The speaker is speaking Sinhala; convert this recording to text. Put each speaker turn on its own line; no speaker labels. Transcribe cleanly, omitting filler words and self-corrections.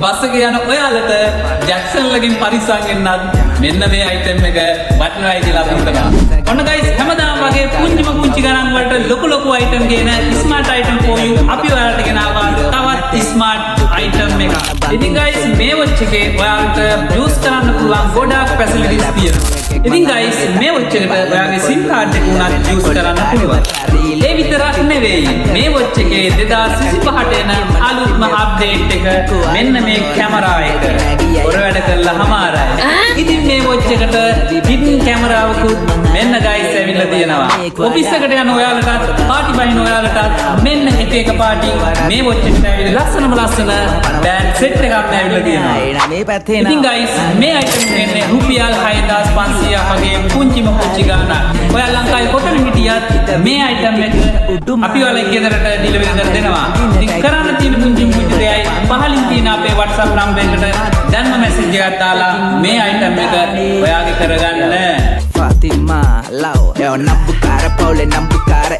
බස් එක යන ඔයාලට ජැක්සන්ලගෙන් පරිස්සම් වෙන්නත් මෙන්න මේ අයිටම් එක වටිනවයි කියලා අපි හිතනවා. ඔන්න guys හැමදාම වගේ පුංචි ගණන් වලට ලොකු අයිටම් ගේන ස්මාර්ට් අයිටම් for you අපි ඔයාලට ගෙනාවා තවත් ස්මාර්ට් අයිටම් එකක්. ඉතින් guys මේ watch එකේ ඔයාලට යූස් කරන්න පුළුවන් ගොඩාක් facilities තියෙනවා. ඉතින් guys මේ watch එකට ඔයාගේ SIM card එක උනත් යූස් කරන්න පුළුවන්. ඒ විතරක් නෙවෙයි මේ watch එකේ 2025ට එන අලුත්ම අප්ඩේට් එක මෙන්න මේ කැමරා එක ඔර වැඩ කළා හමාරයි. ඉතින් මේ watch එකට hidden කැමරාවකුත් මෙන්න guys ඇවිල්ලා තියෙනවා. ඔෆිස් එකට යන ඔයාලටත් පාටි බහින ඔයාලටත් මෙන්න එක පාටි මේ watch එකට ඇවිල්ලා ලස්සන බෑන්ඩ් සෙට් එකක් ඇවිල්ලා තියෙනවා.
මේ පැත්තේ
ඉතින් guys මේ අයිටම් දෙන්නේ රුපියල් 6500 වගේ පුංචිම ගාණක්. ඔයා ලංකාවේ කොතන හිටියත් මේ අයිටම් එක අපි ඔයාලගේ ගෙදරට ඩිලිවරි කරලා දෙනවා. ඉතින් කරන්න තියෙන පුංචි දෙයයි පහලින් තියෙන අපේ WhatsApp නම්බර් එකට දැන්ම මැසේජ් එකක් දාලා මේ අයිටම් එක ඔයාගේ කරගන්න.
Fatima Lau, yo nambucara Paule nambucara